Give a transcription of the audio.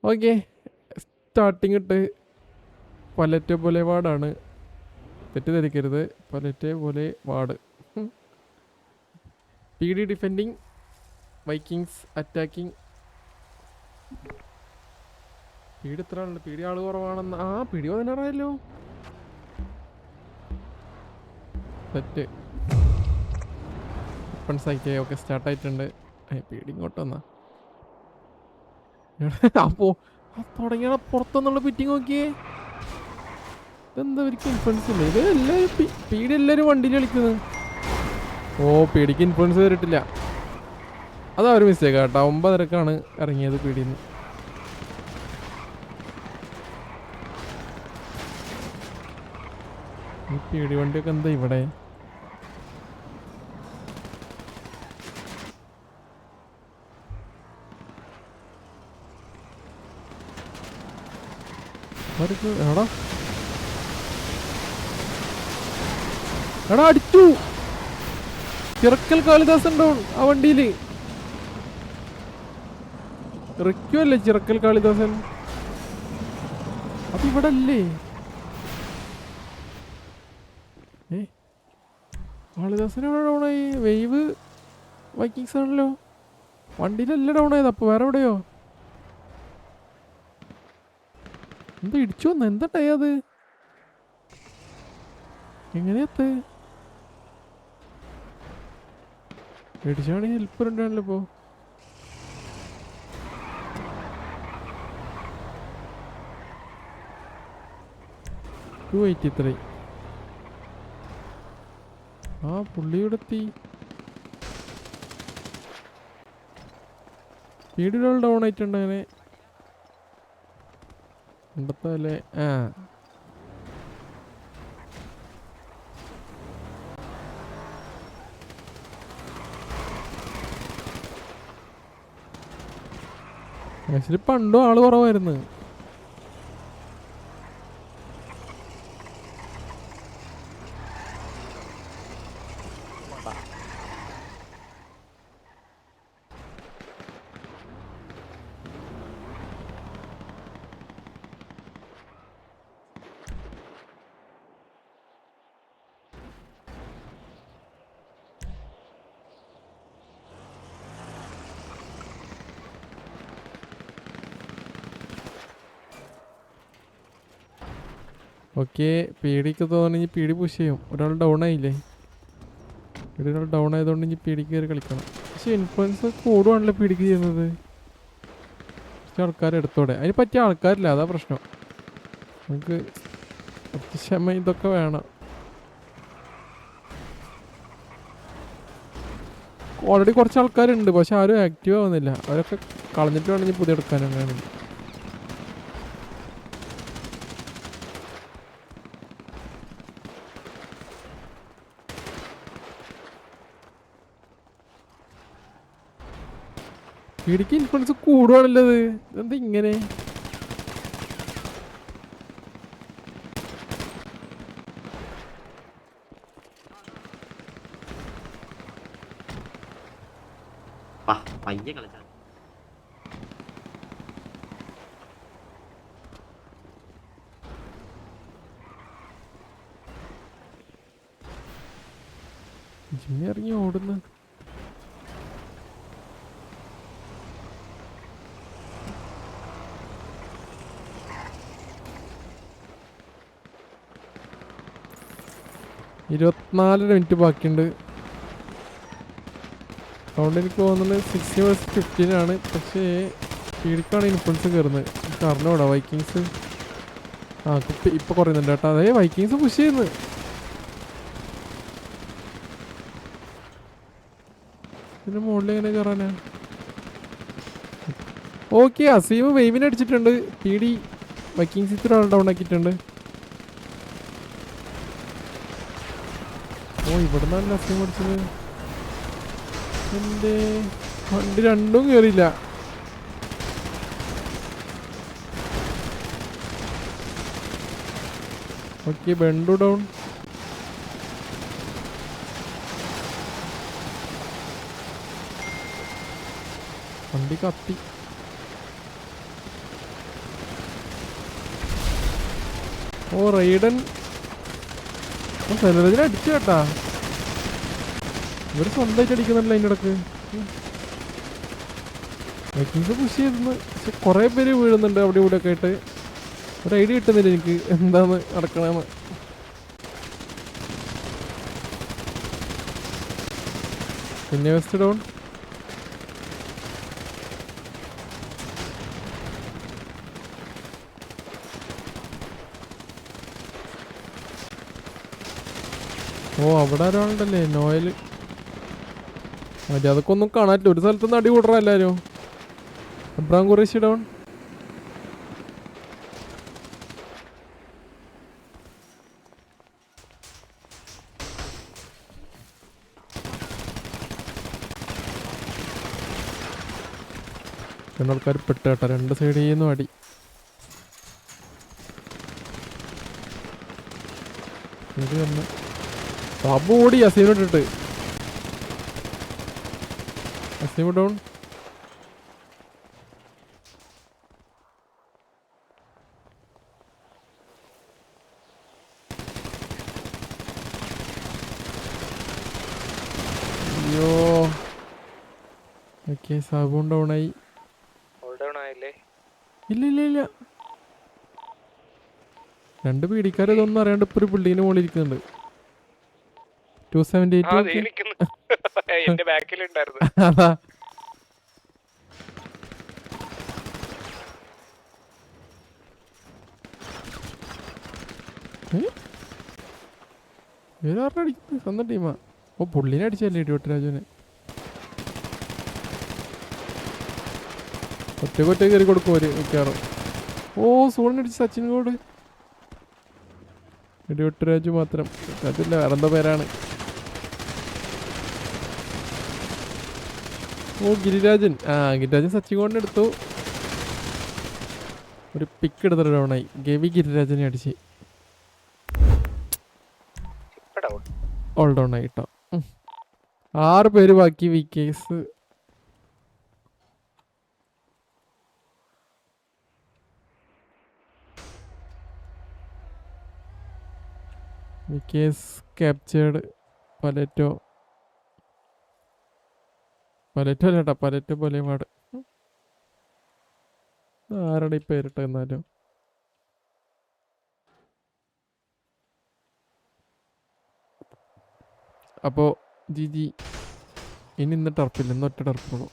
Okay, starting ഇട്ട് പലറ്റെ പോലെ വാർഡാണ്, തെറ്റിദ്ധരിക്കരുത്. പലറ്റെ പോലെ ward. P D defending, Vikings attacking. P D എത്ര ആളുണ്ട്? പി ഡി ആള് കുറവാണെന്ന്. ആ പി ഡി 16 സെറ്റ് വെപ്പൺസ് ആക്കിയേ. ഓക്കെ, സ്റ്റാർട്ടായിട്ടുണ്ട്. പി ഡി ഇങ്ങോട്ട് വന്നാ അപ്പോ തുടങ്ങിയ പുറത്തൊന്നുള്ള പിറ്റിങ് നോക്കിയേ. ഇതെന്താ അവർക്ക് ഇൻഫ്ലുവൻസ് ഇല്ല? ഇത് എല്ലാവരും പി ഡി എല്ലാവരും വണ്ടിയിൽ കളിക്കുന്നത്. ഓ, പി ഡിക്ക് ഇൻഫ്ലുവൻസ് വരിട്ടില്ല. അതാ ഒരു മിസ്റ്റേക്ക് കേട്ടോ. 9:30 ഇറങ്ങിയത് പി ഡിന്ന്. ഈ പി ഡി വണ്ടിയൊക്കെ എന്താ ഇവിടെ? എടാ എടാ അടിച്ചു. ചിറക്കൽ കാളിദാസൻ ഡൗൺ ആ വണ്ടിയില്. റിക്യു അല്ലേ ചിറക്കൽ കാളിദാസൻ? അത് ഇവിടെ അല്ലേ? കാളിദാസൻ എവിടെ ഡൗൺ ആയി? വേവ് വൈക്കിങ്സ് ആണല്ലോ. വണ്ടിയിലല്ല ഡൗൺ ആയത്. അപ്പൊ വേറെ എവിടെയോ? എന്താ ഇടിച്ചു വന്ന? എന്താ അത്? എങ്ങനെയത്ത് ഇടിച്ചാണെങ്കിൽ ഹെൽപ്പർ ഉണ്ടാണല്ലോ ഇപ്പോ. ആ പുള്ളിയുടെ എത്തി. സ്പീഡിലുള്ള ഡൗൺ ആയിട്ടുണ്ട്. അങ്ങനെ കണ്ടെത്തല്ലേ? ആ ആക്ച്വലി പണ്ടും ആള് കുറവായിരുന്നു. ഓക്കെ, പി ഡിക്ക് തോന്നുന്നു പി ഡി പുഷ് ചെയ്യും. ഒരാൾ ഡൗൺ ആയില്ലേ? ഒരാൾ ഡൗൺ ആയതുകൊണ്ട് ഇനി പി ഡിക്ക് കയറി കളിക്കണം. പക്ഷെ ഇൻഫ്ലുവൻസ് കൂടുവാണല്ലോ പി ഡിക്ക് ചെയ്യുന്നത്. കുറച്ച് ആൾക്കാർ എടുത്തോടെ. അതിന് പറ്റിയ ആൾക്കാരില്ല, അതാ പ്രശ്നം. നമുക്ക് ക്ഷമ ഇതൊക്കെ വേണം. ഓൾറെഡി കുറച്ച് ആൾക്കാരുണ്ട്, പക്ഷെ ആരും ആക്റ്റീവ് ആവുന്നില്ല. അവരൊക്കെ കളഞ്ഞിട്ട് വേണമെങ്കിൽ പുതിയ എടുക്കാൻ. അങ്ങനെയാണ്. ഇടുക്കി ഇൻഫ്ലുവൻസ് കൂടുവാണല്ലോ. എന്താ ഇങ്ങനെ? പയ്യെ കളിച്ചാൽ ജിമ്മി ഇറങ്ങി ഓടുന്നു. ഇരുപത്തിനാലര മിനിറ്റ് ബാക്കിയുണ്ട്. അതുകൊണ്ട് എനിക്ക് തോന്നുന്നത് 60-15 പക്ഷേ പീഡിക്കാണ് ഇൻഫ്ലുവൻസ് കയറുന്നത്. എനിക്ക് അറിഞ്ഞൂടാ. വൈക്കിങ്സ് കുപ്പി ഇപ്പൊ കുറയുന്നുണ്ട് കേട്ടോ. അതേ വൈക്കിങ്സ് പുഷ് ചെയ്യുന്നു. ഇതിന് മുകളിൽ എങ്ങനെ കയറാനാ? ഓക്കെ, അസീം വെയിവിനെ അടിച്ചിട്ടുണ്ട്. പി ഡി വൈക്കിങ്സ് ഇത്ര ആൾ ഡൗൺ ആക്കിയിട്ടുണ്ട്. ഓ, ഇവിടെ നിന്നല്ല അസീം അടിച്ചത്. എന്റെ വണ്ടി രണ്ടും കയറിയില്ല. ഓക്കെ, ബെണ്ടു ഡൗൺ. വണ്ടി കത്തി. ഓ റൈഡൻ സെലറജിനെ അടിച്ചു കേട്ടാ. ഇവര് സ്വന്തമായിട്ട് അടിക്കുന്നുണ്ടല്ലോ അതിൻ്റെ ഇടക്ക്. വൈക്കിങ്സ് പുഷ് ചെയ്തെന്ന്. പക്ഷെ കുറേ പേര് വീഴുന്നുണ്ട് അവിടെ ഇവിടെ ഒക്കെ ആയിട്ട്. ഒരു ഐഡിയ കിട്ടുന്നില്ല എനിക്ക് എന്താന്ന് നടക്കണമെന്ന്. പിന്നെ വെസ്റ്റ് ഡൗൺ. ഓ അവിടെ ഒരാളുണ്ടല്ലേ നോയല്. മതി അതൊക്കെ ഒന്നും കാണാറ്റില്ല. ഒരു സ്ഥലത്തുനിന്ന് അടി കൂടറ എല്ലാരും. Abram Qureshi down. രണ്ടാൾക്കാർ പെട്ട് കേട്ടാ. രണ്ട് സൈഡിൽ നിന്നും അടി. ഇത് തന്നെ ബാബു ഓടി അസീമിട്ടിട്ട്. അസീം ഡൗൺ. അയ്യോ ഓക്കെ സാബുൺ ഡൗണായി. ഇല്ല ഇല്ല ഇല്ല. രണ്ട് പീടിക്കാർ ഇതൊന്നും അറിയാണ്ട് ഇപ്പൊ ഒരു ബിൽഡിങ്ങിന് മുകളിൽ ഇരിക്കുന്നുണ്ട്. 278. അതാ ഇവരാരുടെ അടിക്കുന്നത് സ്വന്തം ടീമാ. ഓ പുള്ളിനെ അടിച്ചല്ലേ ഇടിവട്ടരാജുവിനെ. ഒറ്റ കയറി കൊടുക്കും അവര് മിക്കവാറും. ഓ സൂണിനടിച്ച് സച്ചിൻ കോട്. ഇടിവട്ടരാജു മാത്രം. അതില്ല വേറെന്താ പേരാണ്. ഓ ഗിരിരാജൻ. ഗിരിരാജൻ സച്ചിൻ കോടിനെ എടുത്തു. ഒരു പിക്ക് എടുത്തിട്ട് ഡൗണായി. ഗവി ഗിരിരാജനെ അടിച്ച് ഓൾ ഡൗൺ ആയി കേട്ടോ. 6 പേര് ബാക്കി. വിക്കേസ് ക്യാപ്ചേർഡ്. പലറ്റോ അല്ലേട്ടാ പലറ്റോ പൊലേമാട്. ആരുടെ ഈ പേരിട്ട എന്നാലും. അപ്പോൾ ജി ഇനി ഇന്ന് ടർപ്പില്ല. ഇന്ന് ഒറ്റ ടർപ്പുള്ളൂ.